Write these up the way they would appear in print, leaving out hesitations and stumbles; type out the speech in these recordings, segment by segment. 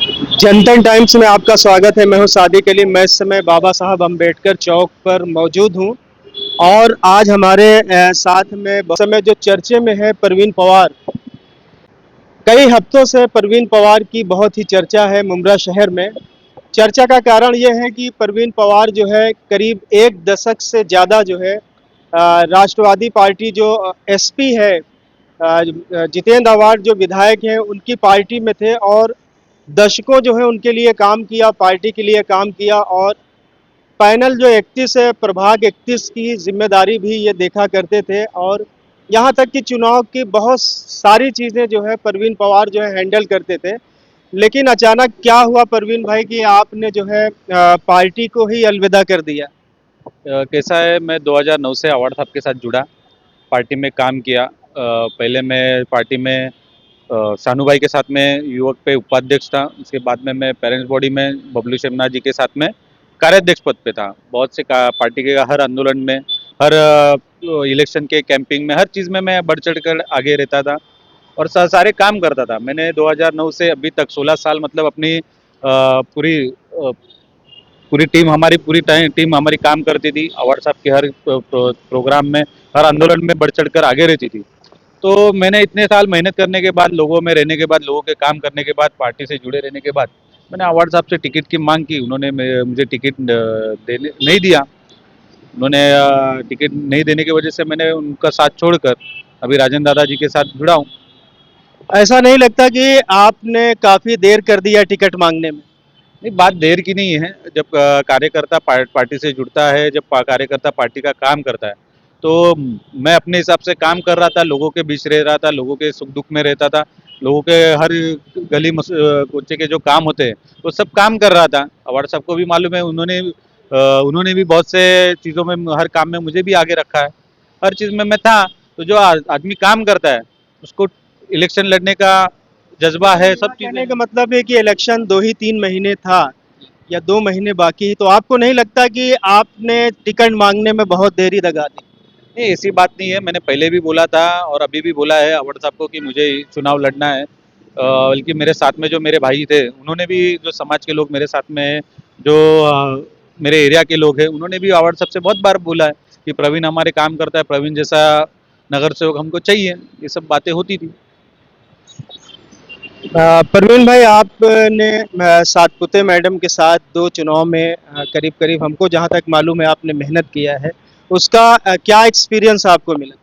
जनतन times में आपका स्वागत है। मैं हूं सादिक अली। मैं इस समय बाबा साहब अम्बेडकर चौक पर मौजूद हूं और आज हमारे साथ में इस समय जो चर्चे में है परवीन पवार। कई हफ्तों से परवीन पवार की बहुत ही चर्चा है मुंब्रा शहर में। चर्चा का कारण यह है कि परवीन पवार जो है करीब एक दशक से ज़्यादा जो है राष्ट्रवादी पार्टी जो एसपी है, जितेंद्र आव्हाड जो विधायक हैं उनकी पार्टी में थे और दशकों जो है उनके लिए काम किया, पार्टी के लिए काम किया और पैनल जो 31 है, प्रभाग 31 की जिम्मेदारी भी ये देखा करते थे और यहाँ तक कि चुनाव की बहुत सारी चीज़ें जो है परवीन पवार जो है हैंडल करते थे। लेकिन अचानक क्या हुआ परवीन भाई कि आपने जो है पार्टी को ही अलविदा कर दिया? कैसा है, मैं 2009 से आव्हाड साहब के साथ जुड़ा, पार्टी में काम किया। पहले मैं पार्टी में सानू भाई के साथ में युवक पे उपाध्यक्ष था। उसके बाद में मैं पेरेंट्स बॉडी में बबलू शेमनाथ जी के साथ में कार्याध्यक्ष पद पे था। बहुत से पार्टी के हर आंदोलन में, हर इलेक्शन के कैंपिंग में, हर चीज़ में मैं बढ़ चढ़ कर आगे रहता था और सारे काम करता था। मैंने 2009 से अभी तक 16 साल मतलब अपनी पूरी टीम हमारी काम करती थी। आव्हाड साहब के हर प्रोग्राम में, हर आंदोलन में बढ़ चढ़ कर आगे रहती थी। तो मैंने इतने साल मेहनत करने के बाद, लोगों में रहने के बाद, लोगों के काम करने के बाद, पार्टी से जुड़े रहने के बाद मैंने आव्हाड साहब से टिकट की मांग की। उन्होंने मुझे टिकट देने नहीं दिया। उन्होंने टिकट नहीं देने की वजह से मैंने उनका साथ छोड़कर अभी राजेंद्र दादा जी के साथ जुड़ा हूँ। ऐसा नहीं लगता कि आपने काफ़ी देर कर दिया टिकट मांगने में? नहीं, बात देर की नहीं है। जब कार्यकर्ता पार्टी से जुड़ता है, जब कार्यकर्ता पार्टी का काम करता है, तो मैं अपने हिसाब से काम कर रहा था, लोगों के बीच रह रहा था, लोगों के सुख दुख में रहता था, लोगों के हर गली कोचे के जो काम होते हैं वो सब काम कर रहा था। आव्हाड साहब को भी मालूम है, उन्होंने भी बहुत से चीज़ों में, हर काम में मुझे भी आगे रखा है। हर चीज़ में मैं था। तो जो आदमी काम करता है उसको इलेक्शन लड़ने का जज्बा है, सब मेरा चीज़ें कहने हैं। का मतलब है कि इलेक्शन 2 ही 3 महीने था या 2 महीने बाकी है, तो आपको नहीं लगता कि आपने टिकट मांगने में बहुत देरी लगा दी? नहीं, ऐसी बात नहीं है। मैंने पहले भी बोला था और अभी भी बोला है आव्हाड साहब को कि मुझे चुनाव लड़ना है। बल्कि मेरे साथ में जो मेरे भाई थे, उन्होंने भी, जो समाज के लोग मेरे साथ में हैं, जो मेरे एरिया के लोग हैं, उन्होंने भी आव्हाड साहब से बहुत बार बोला है कि प्रवीण हमारे काम करता है, प्रवीण जैसा नगर सेवक हमको चाहिए। ये सब बातें होती थी। परवीन भाई, आपने सातपुते मैडम के साथ 2 चुनाव में करीब-करीब हमको जहाँ तक मालूम है आपने मेहनत किया है। उसका क्या एक्सपीरियंस आपको मिला?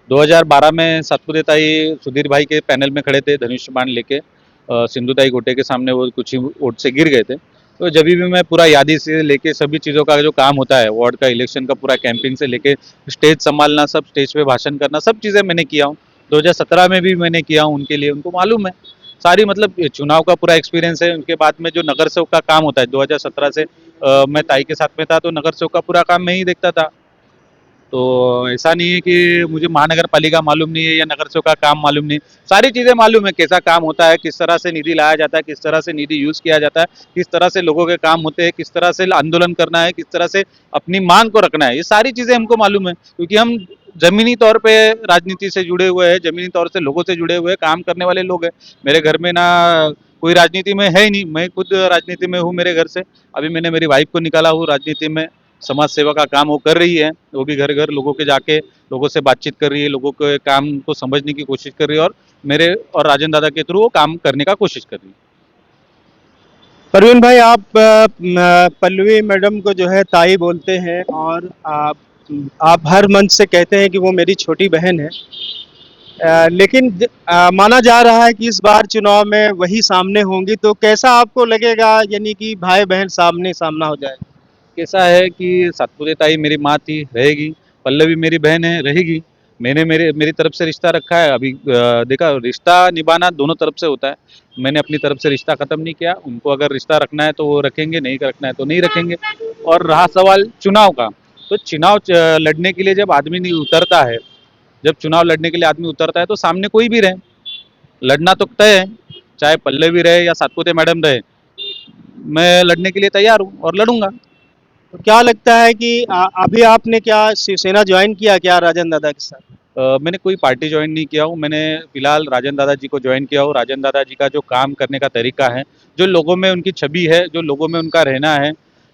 2012 में सातपुते ताई सुधीर भाई के पैनल में खड़े थे, धनुष बाण लेके। सिंधु ताई गोटे के सामने वो कुछ ही वोट से गिर गए थे। तो जब भी मैं पूरा यादी से लेके सभी चीज़ों का जो काम होता है, वार्ड का इलेक्शन का पूरा कैंपिंग से लेके स्टेज संभालना, सब स्टेज पे भाषण करना, सब चीज़ें मैंने किया हूँ। 2017 में भी मैंने किया हूँ उनके लिए, उनको मालूम है। सारी मतलब चुनाव का पूरा एक्सपीरियंस है। उनके बाद में जो नगर सेवक का काम होता है, 2017 से मैं ताई के साथ में था, तो नगर सेवक का पूरा काम मैं ही देखता था। तो ऐसा नहीं है कि मुझे महानगर पालिका मालूम नहीं है या नगर सेवक का काम मालूम नहीं। सारी चीज़ें मालूम है, कैसा काम होता है, किस तरह से निधि लाया जाता है, किस तरह से निधि यूज़ किया जाता है, किस तरह से लोगों के काम होते हैं, किस तरह से आंदोलन करना है, किस तरह से अपनी मांग को रखना है। ये सारी चीज़ें हमको मालूम है, क्योंकि हम ज़मीनी तौर पे राजनीति से जुड़े हुए हैं, ज़मीनी तौर से लोगों से जुड़े हुए हैं, काम करने वाले लोग हैं। मेरे घर में ना कोई राजनीति में है ही नहीं, मैं खुद राजनीति में हूँ मेरे घर से। अभी मैंने मेरी वाइफ को निकाला हूँ राजनीति में। समाज सेवा का काम वो कर रही है। वो भी घर घर लोगों के जाके लोगों से बातचीत कर रही है, लोगों के काम को समझने की कोशिश कर रही है और मेरे और राजेंद्र दादा के थ्रू वो काम करने का कोशिश कर रही है। परवीन भाई, आप पल्लवी मैडम को जो है ताई बोलते हैं और आप हर मंच से कहते हैं कि वो मेरी छोटी बहन है। लेकिन माना जा रहा है कि इस बार चुनाव में वही सामने होंगी, तो कैसा आपको लगेगा यानी कि भाई-बहन सामने-सामना हो जाए? कैसा है कि सातपुते ताई मेरी माँ थी, रहेगी। पल्लवी मेरी बहन है, रहेगी। मैंने मेरी तरफ से रिश्ता रखा है। अभी देखा, रिश्ता निभाना दोनों तरफ से होता है। मैंने अपनी तरफ से रिश्ता ख़त्म नहीं किया। उनको अगर रिश्ता रखना है तो वो रखेंगे, नहीं रखना है तो नहीं रखेंगे। और रहा सवाल चुनाव का, तो चुनाव लड़ने के लिए जब आदमी नहीं उतरता है, जब चुनाव लड़ने के लिए आदमी उतरता है तो सामने कोई भी रहे, लड़ना तो तय है। चाहे पल्लवी रहे या सातपुते मैडम रहे, मैं लड़ने के लिए तैयार हूँ और लड़ूंगा। तो क्या लगता है कि अभी आपने क्या शिवसेना जॉइन किया क्या राजन दादा के साथ? मैंने कोई पार्टी ज्वाइन नहीं किया हूँ। मैंने फिलहाल राजन दादा जी को ज्वाइन किया हूँ। राजन दादा जी का जो काम करने का तरीका है, जो लोगों में उनकी छवि है, जो लोगों में उनका रहना है,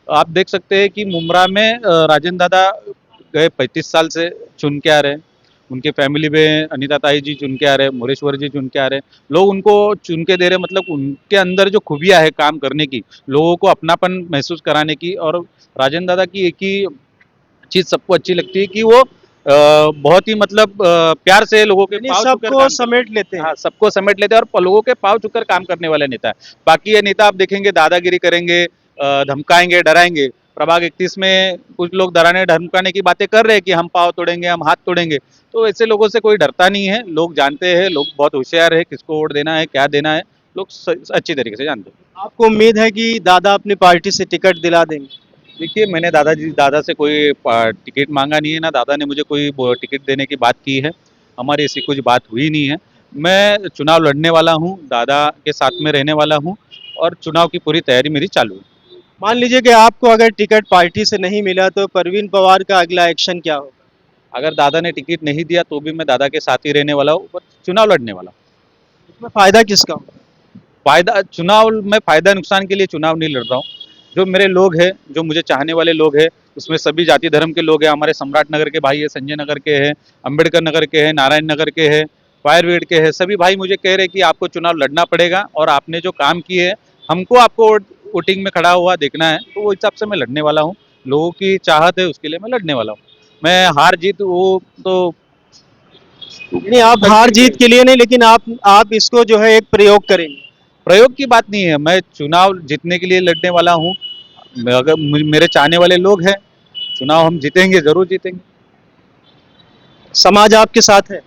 आप देख सकते हैं कि मुमरा में राजन दादा गए 35 साल से चुन के आ रहे हैं। उनके फैमिली में अनीता ताई जी चुन के आ रहे हैं, मोरेश्वर जी चुन के आ रहे हैं। लोग उनको चुन के दे रहे हैं, मतलब उनके अंदर जो खूबियाँ है काम करने की, लोगों को अपनापन महसूस कराने की। और राजन दादा की एक ही चीज़ सबको अच्छी लगती है कि वो बहुत ही मतलब प्यार से लोगों के यानी पाँव छूकर सबको काम करते समेट लेते हैं। हैं। हाँ, सबको समेट लेते हैं और लोगों के पाँव छूकर काम करने वाला नेता है। बाकी ये नेता आप देखेंगे दादागिरी करेंगे, धमकाएंगे, डराएंगे। प्रभाग 31 में कुछ लोग डराने धमकाने की बातें कर रहे हैं कि हम पाँव तोड़ेंगे, हम हाथ तोड़ेंगे। तो ऐसे लोगों से कोई डरता नहीं है। लोग जानते हैं, लोग बहुत होशियार है, किसको वोट देना है, क्या देना है, लोग अच्छी तरीके से जानते हैं। आपको उम्मीद है कि दादा अपनी पार्टी से टिकट दिला देंगे? देखिए, मैंने दादा से कोई टिकट मांगा नहीं है, ना दादा ने मुझे कोई टिकट देने की बात की है। हमारी ऐसी कुछ बात हुई नहीं है। मैं चुनाव लड़ने वाला हूँ, दादा के साथ में रहने वाला हूँ और चुनाव की पूरी तैयारी मेरी चालू है। मान लीजिए कि आपको अगर टिकट पार्टी से नहीं मिला तो परवीन पवार का अगला एक्शन क्या होगा? अगर दादा ने टिकट नहीं दिया तो भी मैं दादा के साथ ही रहने वाला हूँ और चुनाव लड़ने वाला हूँ। इसमें फायदा किसका होगा? मैं फायदा नुकसान के लिए चुनाव नहीं लड़ रहा हूँ। जो मेरे लोग हैं, जो मुझे चाहने वाले लोग हैं, उसमें सभी जाति धर्म के लोग हैं। हमारे सम्राट नगर के भाई है, संजय नगर के हैं, अंबेडकर नगर के हैं, नारायण नगर के हैं, फायर ब्रिगेड के हैं। सभी भाई मुझे कह रहे हैं कि आपको चुनाव लड़ना पड़ेगा और आपने जो काम किए हैं, हमको आपको वोटिंग में खड़ा हुआ देखना है। तो वो हिसाब से मैं लड़ने वाला हूँ। लोगों की चाहत है, उसके लिए मैं लड़ने वाला हूँ। मैं हार जीत वो तो यानी आप हार जीत के लिए नहीं, लेकिन आप इसको जो है एक प्रयोग करेंगे। प्रयोग की बात नहीं है। मैं चुनाव जीतने के लिए लड़ने वाला हूँ। अगर मेरे चाहने वाले लोग हैं, चुनाव हम जीतेंगे, जरूर जीतेंगे। समाज आपके साथ है?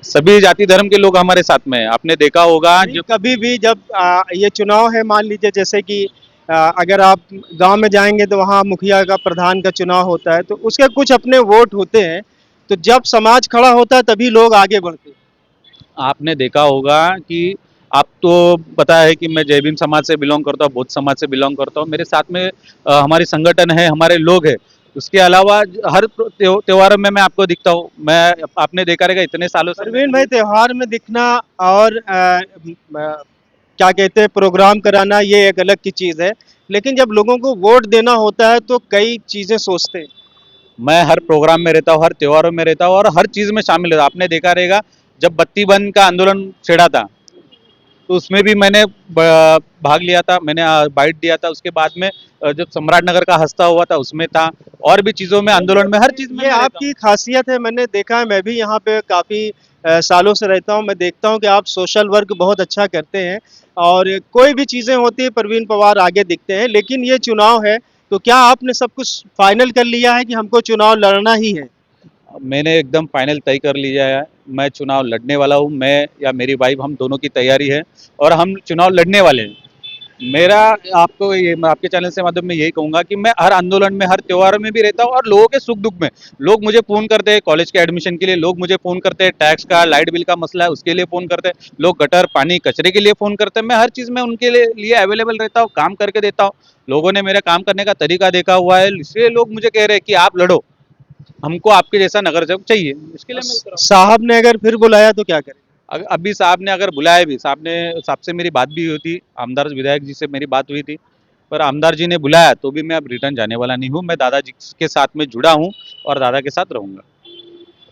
सभी जाति धर्म के लोग हमारे साथ में हैं। आपने देखा होगा नहीं, जब कभी भी जब ये चुनाव है, मान लीजिए जैसे कि अगर आप गांव में जाएंगे तो वहाँ मुखिया का, प्रधान का चुनाव होता है, तो उसके कुछ अपने वोट होते हैं। तो जब समाज खड़ा होता है तभी लोग आगे बढ़ते हैं। आपने देखा होगा कि आप तो पता है कि मैं जय भीम समाज से बिलोंग करता हूँ, बौद्ध समाज से बिलोंग करता हूँ। मेरे साथ में हमारी संगठन है, हमारे लोग हैं। उसके अलावा हर त्योहारों में मैं आपको दिखता हूँ। मैं आपने देखा रहेगा इतने सालों से परवीन भाई, त्योहार में दिखना और क्या कहते हैं प्रोग्राम कराना, ये एक अलग की चीज़ है। लेकिन जब लोगों को वोट देना होता है तो कई चीज़ें सोचते हैं। मैं हर प्रोग्राम में रहता हूँ, हर त्योहारों में रहता हूँ और हर चीज़ में शामिल रहता हूँ। आपने देखा रहेगा जब बत्ती बंद का आंदोलन छेड़ा था, तो उसमें भी मैंने भाग लिया था। मैंने बाइट दिया था। उसके बाद में जब सम्राट नगर का हंसता हुआ था उसमें था, और भी चीज़ों में, आंदोलन में, हर चीज़ में ये मैं रहता आपकी खासियत है, मैंने देखा है। मैं भी यहाँ पे काफ़ी सालों से रहता हूँ। मैं देखता हूँ कि आप सोशल वर्क बहुत अच्छा करते हैं और कोई भी चीज़ें होती है परवीन पवार आगे दिखते हैं। लेकिन ये चुनाव है, तो क्या आपने सब कुछ फाइनल कर लिया है कि हमको चुनाव लड़ना ही है? हूँ। मैंने एकदम फाइनल तय कर लिया है। मैं चुनाव लड़ने वाला हूँ। मैं या मेरी वाइफ, हम दोनों की तैयारी है और हम चुनाव लड़ने वाले हैं। मेरा आपको ये, मैं आपके चैनल से माध्यम में यही कहूंगा कि मैं हर आंदोलन में, हर त्योहार में भी रहता हूँ और लोगों के सुख दुख में। लोग मुझे फोन करते हैं कॉलेज के एडमिशन के लिए, लोग मुझे फोन करते हैं टैक्स का, लाइट बिल का मसला है उसके लिए फोन करते हैं, लोग गटर पानी कचरे के लिए फोन करते हैं। मैं हर चीज़ में उनके लिए अवेलेबल रहता हूँ, काम करके देता हूँ। लोगों ने मेरा काम करने का तरीका देखा हुआ है, इसलिए लोग मुझे कह रहे हैं कि आप लड़ो, हमको आपके जैसा नगर सेवक चाहिए। इसके लिए मैं उतर रहा साहब ने अगर फिर बुलाया तो क्या करें? हूँ। अभी साहब ने अगर बुलाया भी, साहब से मेरी बात भी हुई थी, आमदार विधायक जी से मेरी बात हुई थी, पर आमदार जी ने बुलाया तो भी मैं अब रिटर्न जाने वाला नहीं हूँ। मैं दादाजी के साथ में जुड़ा हूँ और दादा के साथ रहूंगा।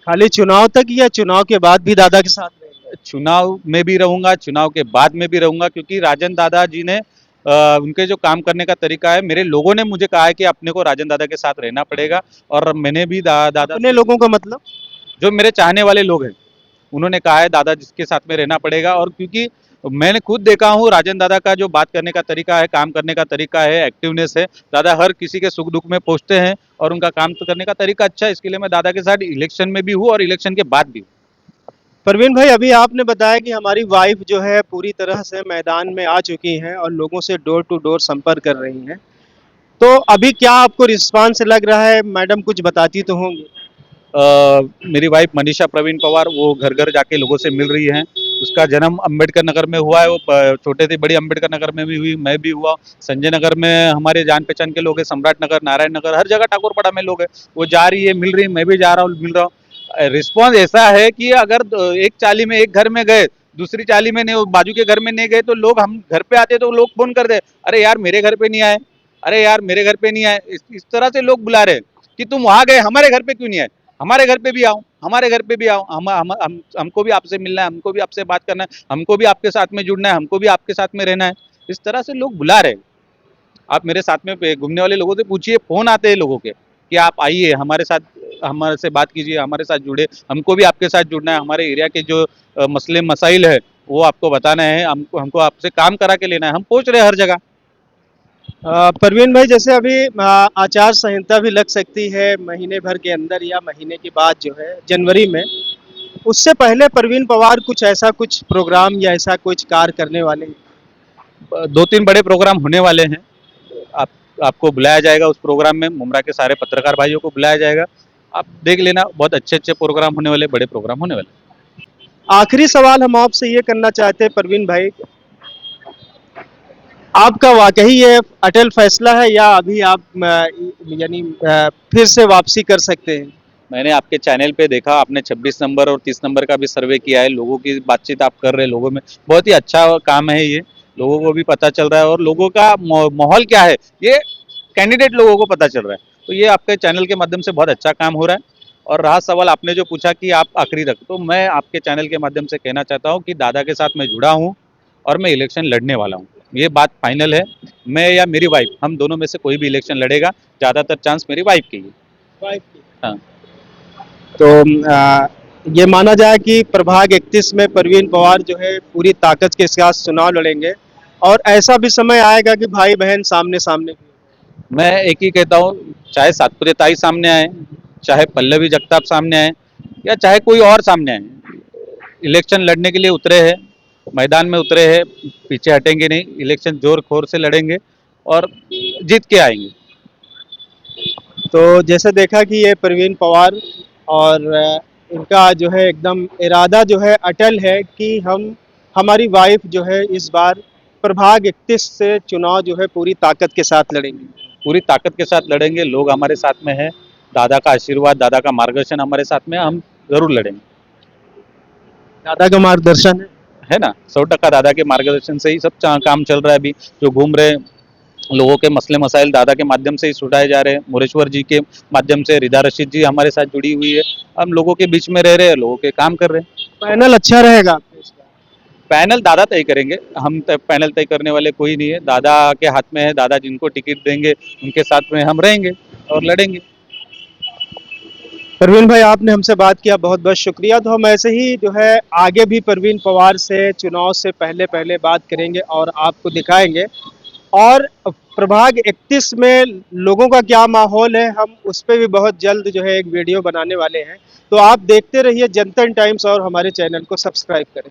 खाली चुनाव तक या चुनाव के बाद भी दादा के साथ रहेंगे? चुनाव में भी रहूंगा, चुनाव के बाद में भी रहूंगा, क्योंकि राजन दादा जी ने उनके जो काम करने का तरीका है, मेरे लोगों ने मुझे कहा है कि अपने को राजन दादा के साथ रहना पड़ेगा। और मैंने भी दादा, अपने लोगों का मतलब? जो मेरे चाहने वाले लोग हैं, उन्होंने कहा है दादा जिसके साथ में रहना पड़ेगा। और क्योंकि मैंने खुद देखा हूँ राजन दादा का जो बात करने का तरीका है, काम करने का तरीका है, एक्टिवनेस है। दादा हर किसी के सुख दुख में पहुंचते हैं और उनका काम करने का तरीका अच्छा है। इसके लिए मैं दादा के साथ इलेक्शन में भी हूँ और इलेक्शन के बाद भी हूँ। परवीन भाई, अभी आपने बताया कि हमारी वाइफ जो है पूरी तरह से मैदान में आ चुकी हैं और लोगों से डोर टू डोर संपर्क कर रही हैं। तो अभी क्या आपको रिस्पांस लग रहा है? मैडम कुछ बताती तो होंगी। मेरी वाइफ मनीषा प्रवीण पवार, वो घर घर जाके लोगों से मिल रही हैं। उसका जन्म अंबेडकर नगर में हुआ है। वो छोटे से बड़ी अंबेडकर नगर में भी हुई, मैं भी हुआ। संजय नगर में हमारे जान पहचान के लोग हैं, सम्राट नगर, नारायण नगर, हर जगह ठाकुरपाड़ा में लोग हैं। वो जा रही है, मिल रही है, मैं भी जा रहा हूँ, मिल रहा हूँ। रिस्पॉन्स ऐसा है कि अगर एक चाली में एक घर में गए, दूसरी चाली में नहीं, बाजू के घर में नहीं गए, तो लोग हम घर पे आते तो लोग फोन करते, अरे यार मेरे घर पे नहीं आए, अरे यार मेरे घर पे नहीं आए। इस तरह से लोग बुला रहे हैं कि तुम वहां गए, हमारे घर पे क्यों नहीं आए, हमारे घर पे भी आओ, हमारे घर पे भी आओ, हमको भी आपसे मिलना है, हमको भी आपसे बात करना है, हमको भी आपके साथ में जुड़ना है, हमको भी आपके साथ में रहना है। इस तरह से लोग बुला रहे हैं। आप मेरे साथ में घूमने वाले लोगों से पूछिए, फोन आते हैं लोगों के कि आप आइए हमारे साथ, हमारे से बात कीजिए, हमारे साथ जुड़े, हमको भी आपके साथ जुड़ना है, हमारे एरिया के जो मसले मसाइल है वो आपको बताना है, हमको आपसे काम करा के लेना है। हम पहुंच रहे हैं हर जगह। परवीन भाई, जैसे अभी आचार संहिता भी लग सकती है महीने भर के अंदर या महीने के बाद जो है जनवरी में, उससे पहले परवीन पवार कुछ ऐसा कुछ प्रोग्राम या ऐसा कुछ कार्य करने वाले हैं? 2-3 बड़े प्रोग्राम होने वाले हैं। आप आपको बुलाया जाएगा उस प्रोग्राम में, मुमरा के सारे पत्रकार भाइयों को बुलाया जाएगा। आप देख लेना, बहुत अच्छे अच्छे प्रोग्राम होने वाले, बड़े प्रोग्राम होने वाले। आखिरी सवाल हम आपसे ये करना चाहते हैं परवीन भाई, आपका वाकई ये अटल फैसला है या अभी आप यानी फिर से वापसी कर सकते हैं? मैंने आपके चैनल पे देखा, आपने 26 नंबर और 30 नंबर का भी सर्वे किया है, लोगों की बातचीत आप कर रहे हैं, लोगों में बहुत ही अच्छा काम है ये, लोगों को भी पता चल रहा है और लोगों का माहौल क्या है ये कैंडिडेट लोगों को पता चल रहा है। तो ये आपके चैनल के माध्यम से बहुत अच्छा काम हो रहा है। और रहा सवाल आपने जो पूछा कि आप आखिरी तक, तो मैं आपके चैनल के माध्यम से कहना चाहता हूँ कि दादा के साथ मैं जुड़ा हूँ और मैं इलेक्शन लड़ने वाला हूँ। ये बात फाइनल है, मैं या मेरी वाइफ, हम दोनों में से कोई भी इलेक्शन लड़ेगा, ज़्यादातर चांस मेरी वाइफ की है। हाँ। तो ये माना जाए कि प्रभाग 31 में परवीन पवार जो है पूरी ताकत के साथ चुनाव लड़ेंगे और ऐसा भी समय आएगा कि भाई बहन सामने सामने भी। मैं एक ही कहता हूँ, चाहे सातपुरे ताई सामने आए, चाहे पल्लवी जगताप सामने आए, या चाहे कोई और सामने आए, इलेक्शन लड़ने के लिए उतरे हैं, मैदान में उतरे हैं, पीछे हटेंगे नहीं, इलेक्शन जोर खोर से लड़ेंगे और जीत के आएंगे। तो जैसे देखा कि ये परवीन पवार और इनका जो है एकदम इरादा जो है अटल है कि हम हमारी वाइफ जो है इस बार प्रभाग 31 से चुनाव जो है पूरी ताकत के साथ लड़ेंगे। पूरी ताकत के साथ लड़ेंगे, लोग हमारे साथ में है, दादा का आशीर्वाद, दादा का मार्गदर्शन हमारे साथ में, हम जरूर लड़ेंगे। दादा का मार्गदर्शन है ना, 100% दादा के मार्गदर्शन से ही सब काम चल रहा है। अभी जो घूम रहे लोगों के मसले मसाइल दादा के माध्यम से ही सुटाए जा रहे हैं, मुरेश्वर जी के माध्यम से रिदा रशीद जी हमारे साथ जुड़ी हुई है, हम लोगों के बीच में रह रहे हैं, लोगों के काम कर रहे हैं। पैनल अच्छा रहेगा। पैनल दादा तय करेंगे, हम पैनल तय करने वाले कोई नहीं है, दादा के हाथ में है, दादा जिनको टिकट देंगे उनके साथ में हम रहेंगे और लड़ेंगे। परवीन भाई, आपने हमसे बात किया, बहुत बहुत शुक्रिया। तो हम ऐसे ही जो है आगे भी परवीन पवार से चुनाव से पहले पहले बात करेंगे और आपको दिखाएंगे, और प्रभाग 31 में लोगों का क्या माहौल है हम उस पर भी बहुत जल्द जो है एक वीडियो बनाने वाले हैं। तो आप देखते रहिए जनता टाइम्स और हमारे चैनल को सब्सक्राइब करें।